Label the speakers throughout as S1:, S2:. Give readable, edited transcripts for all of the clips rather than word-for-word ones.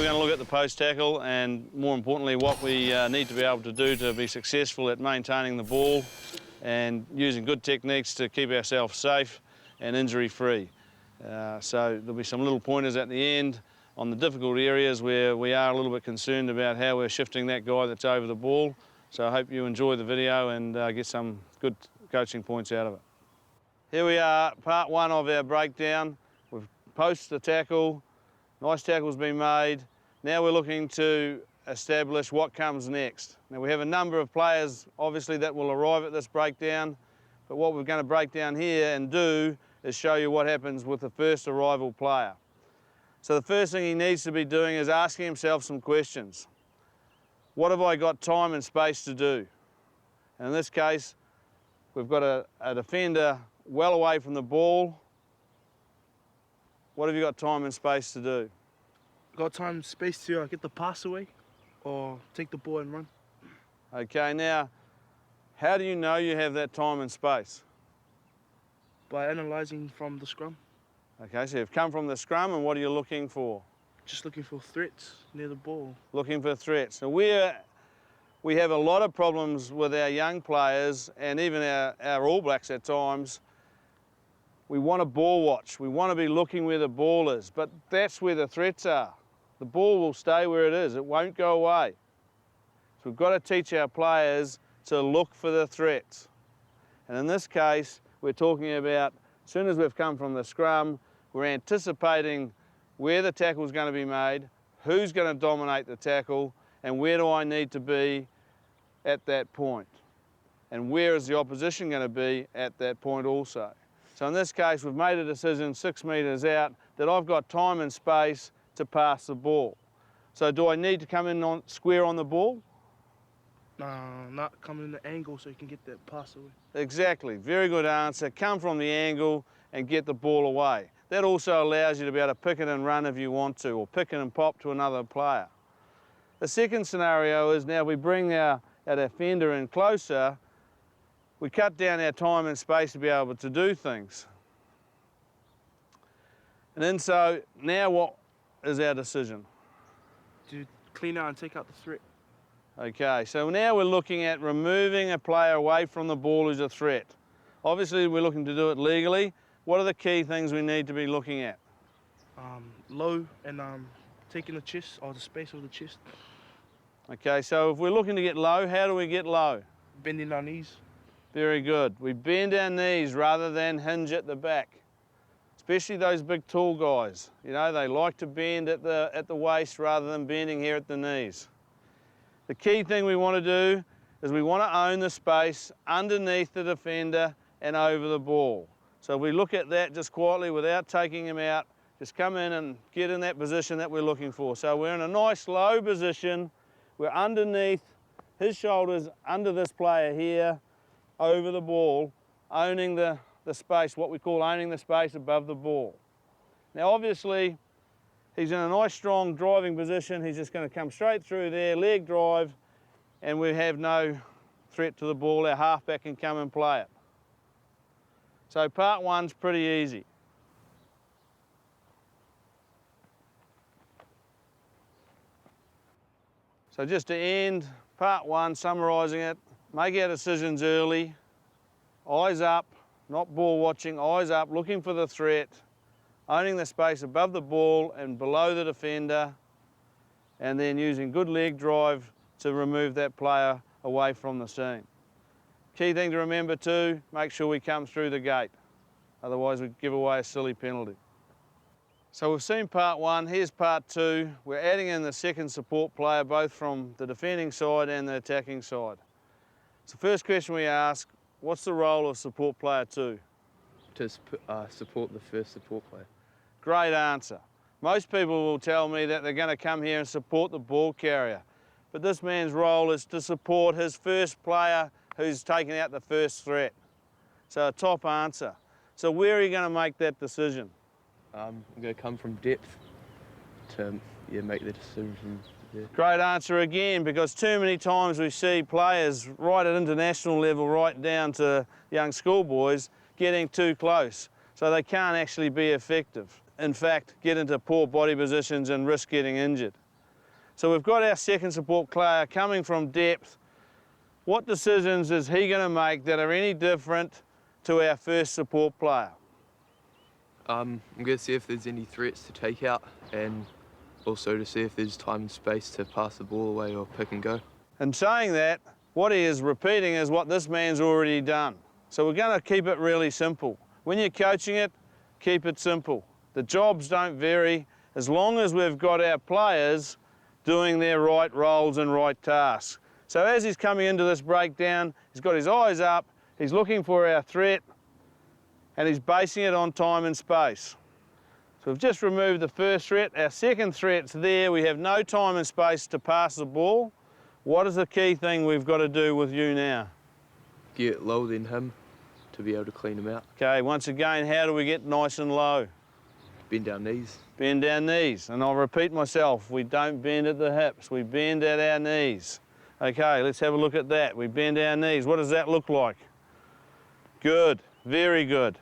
S1: we're going to look at the post tackle and, more importantly, what we need to be able to do to be successful at maintaining the ball and using good techniques to keep ourselves safe and injury-free. So there'll be some little pointers at the end on the difficult areas where we are a little bit concerned about how we're shifting that guy that's over the ball. So I hope you enjoy the video and get some good coaching points out of it. Here we are, part one of our breakdown. We've posted the tackle, nice tackle's been made. Now we're looking to establish what comes next. Now we have a number of players obviously that will arrive at this breakdown, but what we're going to break down here and do is show you what happens with the first arrival player. So the first thing he needs to be doing is asking himself some questions. What have I got time and space to do? And in this case, we've got a defender well away from the ball. What have you got time and space to do?
S2: Got time and space to get the pass away or take the ball and run.
S1: Okay, now, how do you know you have that time and space?
S2: By analysing from the scrum.
S1: Okay, so you've come from the scrum, and what are you looking for?
S2: Just looking for threats near the ball.
S1: Looking for threats. So we have a lot of problems with our young players and even our All Blacks at times. We want to ball watch. We want to be looking where the ball is, but that's where the threats are. The ball will stay where it is. It won't go away. So we've got to teach our players to look for the threats. And in this case, we're talking about as soon as we've come from the scrum, we're anticipating where the tackle is going to be made, who's going to dominate the tackle, and where do I need to be at that point. And where is the opposition going to be at that point also. So in this case, we've made a decision 6 metres out that I've got time and space to pass the ball. So do I need to come in square on the ball?
S2: No, not come in the angle so you can get that pass away.
S1: Exactly, very good answer. Come from the angle and get the ball away. That also allows you to be able to pick it and run if you want to, or pick it and pop to another player. The second scenario is now we bring our defender in closer, we cut down our time and space to be able to do things. And then so, now what is our decision?
S2: To clean out and take out the threat.
S1: Okay, so now we're looking at removing a player away from the ball who's a threat. Obviously we're looking to do it legally. What are the key things we need to be looking at?
S2: Low and taking the chest or the space of the chest.
S1: Okay, so if we're looking to get low, how do we get low?
S2: Bending our knees.
S1: Very good. We bend our knees rather than hinge at the back. Especially those big tall guys. You know, they like to bend at the waist rather than bending here at the knees. The key thing we want to do is we want to own the space underneath the defender and over the ball. So we look at that just quietly without taking him out, just come in and get in that position that we're looking for. So we're in a nice low position, we're underneath his shoulders, under this player here, over the ball, owning the space, what we call owning the space above the ball. Now obviously, he's in a nice strong driving position, he's just going to come straight through there, leg drive, and we have no threat to the ball, our halfback can come and play it. So part one's pretty easy. So just to end part one, summarising it, make our decisions early, eyes up, not ball watching, eyes up, looking for the threat, owning the space above the ball and below the defender, and then using good leg drive to remove that player away from the scene. Key thing to remember too, make sure we come through the gate. Otherwise we give away a silly penalty. So we've seen part one, here's part two. We're adding in the second support player, both from the defending side and the attacking side. So first question we ask, what's the role of support player two?
S3: To support the first support player.
S1: Great answer. Most people will tell me that they're going to come here and support the ball carrier. But this man's role is to support his first player who's taken out the first threat. So a top answer. So where are you going to make that decision?
S3: I'm going to come from depth to make the decision from there.
S1: Great answer again, because too many times we see players right at international level, right down to young schoolboys, getting too close. So they can't actually be effective. In fact, get into poor body positions and risk getting injured. So we've got our second support player coming from depth. What decisions is he going to make that are any different to our first support player?
S3: I'm going to see if there's any threats to take out, and also to see if there's time and space to pass the ball away or pick and go.
S1: And saying that, what he is repeating is what this man's already done. So we're going to keep it really simple. When you're coaching it, keep it simple. The jobs don't vary as long as we've got our players doing their right roles and right tasks. So as he's coming into this breakdown, he's got his eyes up, he's looking for our threat, and he's basing it on time and space. So we've just removed the first threat. Our second threat's there. We have no time and space to pass the ball. What is the key thing we've got to do with you now?
S3: Get lower than him to be able to clean him out.
S1: Okay, once again, how do we get nice and low?
S3: Bend our knees.
S1: Bend our knees. And I'll repeat myself, we don't bend at the hips, we bend at our knees. Okay, let's have a look at that. We bend our knees. What does that look like? Good, very good.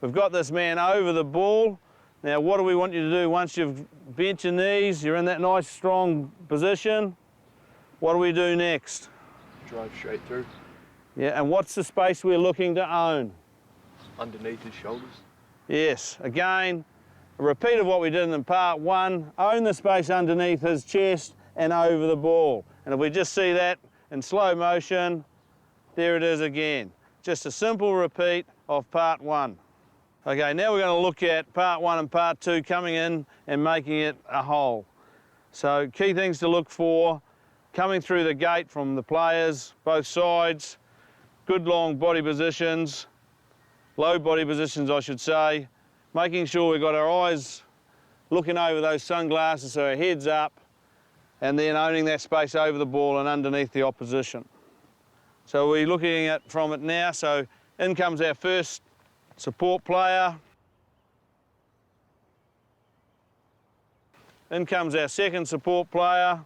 S1: We've got this man over the ball. Now, what do we want you to do once you've bent your knees, you're in that nice strong position? What do we do next?
S3: Drive straight through.
S1: Yeah, and what's the space we're looking to own?
S3: Underneath his shoulders.
S1: Yes, again, a repeat of what we did in part one, own the space underneath his chest and over the ball. And if we just see that in slow motion, there it is again. Just a simple repeat of part one. Okay, now we're going to look at part one and part two coming in and making it a whole. So key things to look for, coming through the gate from the players, both sides, good long body positions, low body positions I should say, making sure we've got our eyes looking over those sunglasses so our head's up, and then owning that space over the ball and underneath the opposition. So we're looking at from it now, so in comes our first support player. In comes our second support player.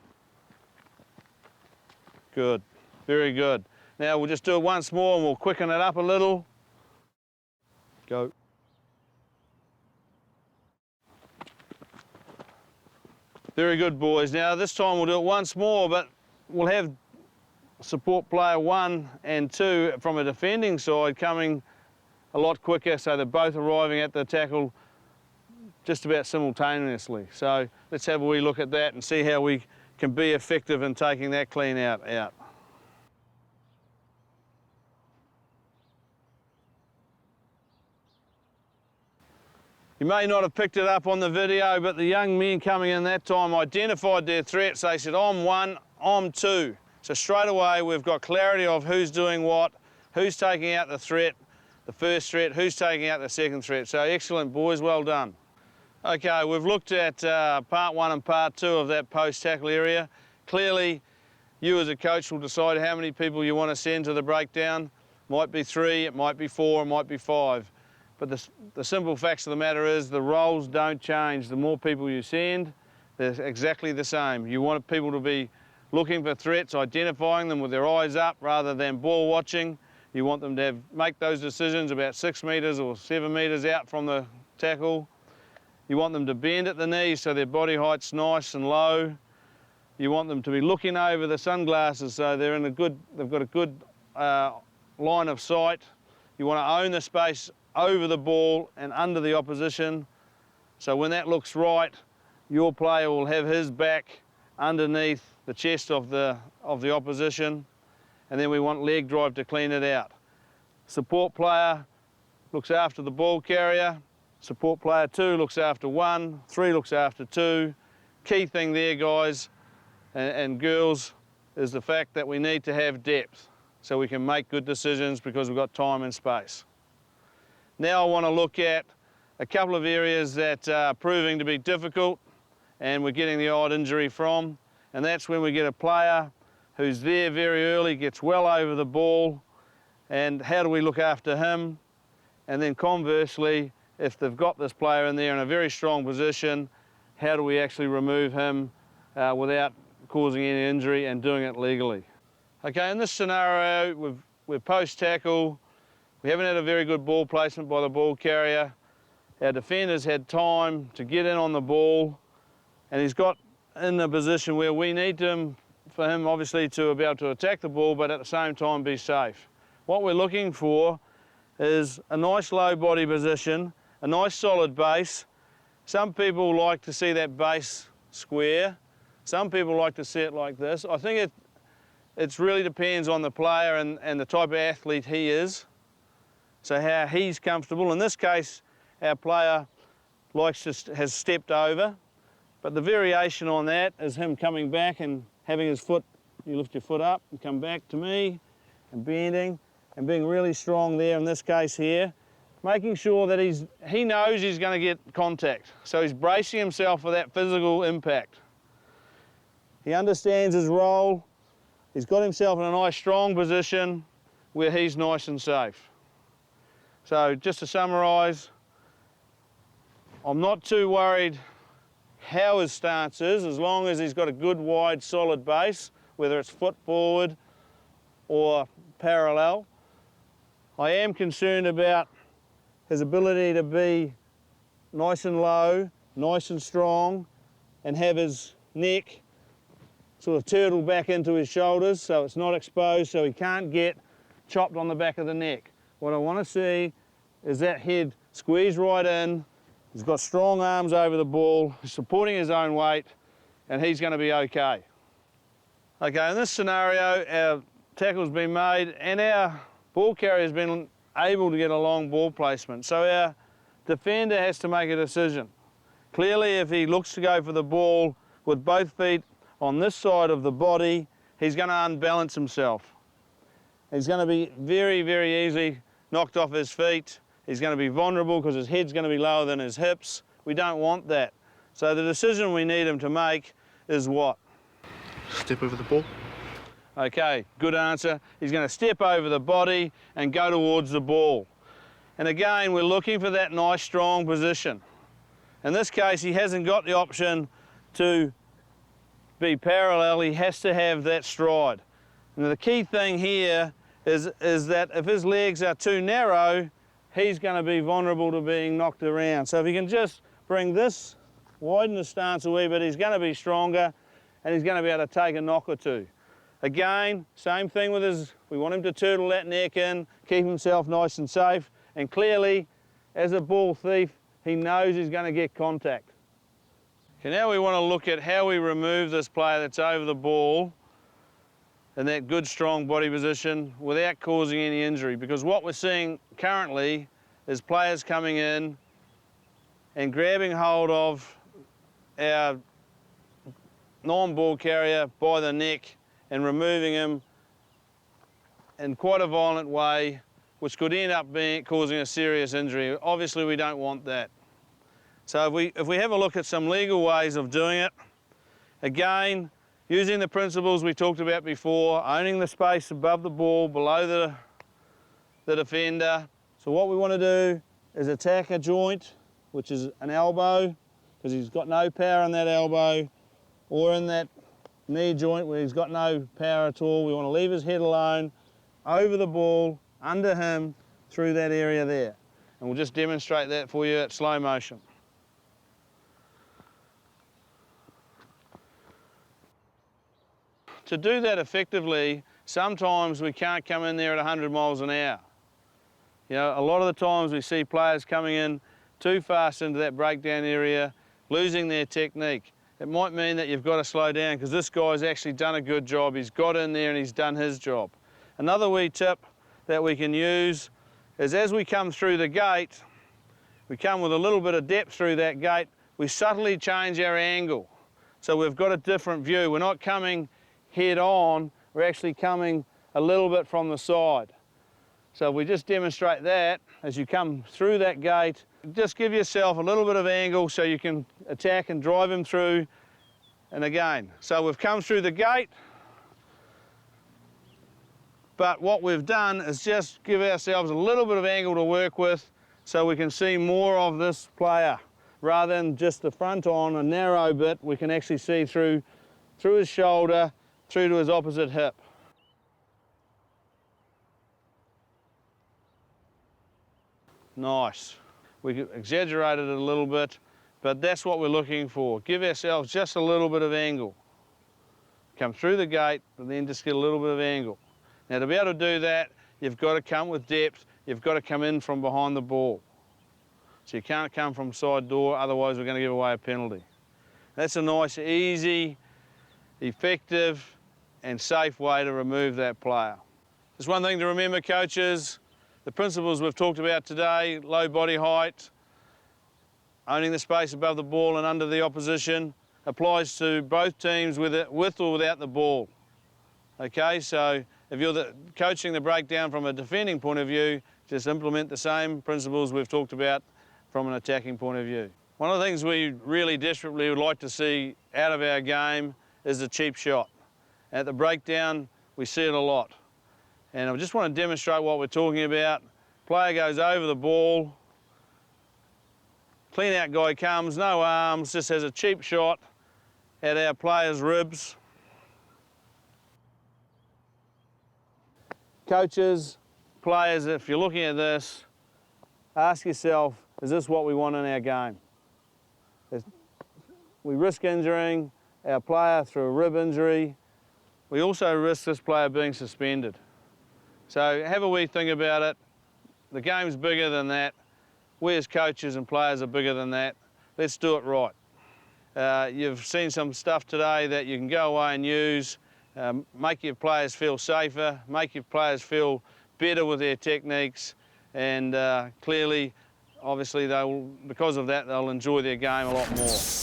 S1: Good, very good. Now we'll just do it once more and we'll quicken it up a little. Go. Very good, boys. Now this time we'll do it once more, but we'll have support player 1 and 2 from a defending side coming a lot quicker, so they're both arriving at the tackle just about simultaneously. So let's have a wee look at that and see how we can be effective in taking that clean out. You may not have picked it up on the video, but the young men coming in that time identified their threats. They said, I'm 1, I'm 2. So straight away we've got clarity of who's doing what, who's taking out the threat, the first threat, who's taking out the second threat. So excellent, boys, well done. Okay, we've looked at part 1 and part 2 of that post-tackle area. Clearly, you as a coach will decide how many people you want to send to the breakdown. Might be 3, it might be 4, it might be 5. But the simple facts of the matter is the roles don't change. The more people you send, they're exactly the same. You want people to be looking for threats, identifying them with their eyes up rather than ball watching. You want them to make those decisions about 6 metres or 7 metres out from the tackle. You want them to bend at the knees so their body height's nice and low. You want them to be looking over the sunglasses so they've got a good line of sight. You want to own the space over the ball and under the opposition. So when that looks right, your player will have his back underneath the chest of the opposition, and then we want leg drive to clean it out. Support player looks after the ball carrier. Support player 2 looks after 1, 3 looks after 2. Key thing there, guys and girls, is the fact that we need to have depth so we can make good decisions because we've got time and space. Now I want to look at a couple of areas that are proving to be difficult and we're getting the odd injury from, and that's when we get a player who's there very early, gets well over the ball, and how do we look after him? And then conversely, if they've got this player in there in a very strong position, how do we actually remove him without causing any injury and doing it legally? Okay, in this scenario, we're post-tackle. We haven't had a very good ball placement by the ball carrier. Our defender's had time to get in on the ball, and he's got in a position where we need for him obviously to be able to attack the ball, but at the same time be safe. What we're looking for is a nice low body position, a nice solid base. Some people like to see that base square. Some people like to see it like this. I think it really depends on the player and the type of athlete he is. So how he's comfortable. In this case, our player has stepped over, but the variation on that is him coming back and having his foot, you lift your foot up and come back to me and bending and being really strong there in this case here, making sure that he knows he's going to get contact. So he's bracing himself for that physical impact. He understands his role. He's got himself in a nice strong position where he's nice and safe. So just to summarise, I'm not too worried how his stance is, as long as he's got a good, wide, solid base, whether it's foot forward or parallel. I am concerned about his ability to be nice and low, nice and strong, and have his neck sort of turtle back into his shoulders so it's not exposed, so he can't get chopped on the back of the neck. What I want to see is that head squeeze right in. He's got strong arms over the ball, he's supporting his own weight, and he's going to be okay. Okay, in this scenario, our tackle's been made and our ball carrier's been able to get a long ball placement. So our defender has to make a decision. Clearly, if he looks to go for the ball with both feet on this side of the body, he's going to unbalance himself. He's going to be very, very easily knocked off his feet. He's going to be vulnerable because his head's going to be lower than his hips. We don't want that. So the decision we need him to make is what?
S2: Step over the ball.
S1: Okay, good answer. He's going to step over the body and go towards the ball. And again, we're looking for that nice, strong position. In this case, he hasn't got the option to be parallel. He has to have that stride. And the key thing here is that if his legs are too narrow, he's going to be vulnerable to being knocked around. So if he can just bring this, widen the stance a wee bit, he's going to be stronger and he's going to be able to take a knock or two. Again, same thing with we want him to turtle that neck in, keep himself nice and safe, and clearly, as a ball thief, he knows he's going to get contact. Okay, now we want to look at how we remove this player that's over the ball in that good, strong body position without causing any injury, because what we're seeing currently is players coming in and grabbing hold of our non-ball carrier by the neck and removing him in quite a violent way, which could end up causing a serious injury. Obviously, we don't want that. So if we have a look at some legal ways of doing it, again, using the principles we talked about before, owning the space above the ball, below the defender. So what we want to do is attack a joint, which is an elbow, because he's got no power in that elbow, or in that knee joint where he's got no power at all. We want to leave his head alone, over the ball, under him, through that area there. And we'll just demonstrate that for you at slow motion. To do that effectively, sometimes we can't come in there at 100 miles an hour. You know, a lot of the times we see players coming in too fast into that breakdown area, losing their technique. It might mean that you've got to slow down because this guy's actually done a good job. He's got in there and he's done his job. Another wee tip that we can use is as we come through the gate, we come with a little bit of depth through that gate, we subtly change our angle. So we've got a different view. We're not coming head on, we're actually coming a little bit from the side. So we just demonstrate that as you come through that gate. Just give yourself a little bit of angle so you can attack and drive him through. And again, so we've come through the gate, but what we've done is just give ourselves a little bit of angle to work with so we can see more of this player. Rather than just the front on, a narrow bit, we can actually see through his shoulder, through to his opposite hip. Nice. We exaggerated it a little bit, but that's what we're looking for. Give ourselves just a little bit of angle. Come through the gate, but then just get a little bit of angle. Now, to be able to do that, you've got to come with depth. You've got to come in from behind the ball. So you can't come from side door, otherwise we're going to give away a penalty. That's a nice, easy, effective and safe way to remove that player. Just one thing to remember, coaches, the principles we've talked about today, low body height, owning the space above the ball and under the opposition, applies to both teams with or without the ball. Okay, so if you're coaching the breakdown from a defending point of view, just implement the same principles we've talked about from an attacking point of view. One of the things we really desperately would like to see out of our game is a cheap shot. At the breakdown, we see it a lot. And I just want to demonstrate what we're talking about. Player goes over the ball, clean out guy comes, no arms, just has a cheap shot at our player's ribs. Coaches, players, if you're looking at this, ask yourself, is this what we want in our game? We risk injuring our player through a rib injury. We also risk this player being suspended. So have a wee think about it. The game's bigger than that. We as coaches and players are bigger than that. Let's do it right. You've seen some stuff today that you can go away and use, make your players feel safer, make your players feel better with their techniques, and clearly, obviously, because of that, they'll enjoy their game a lot more.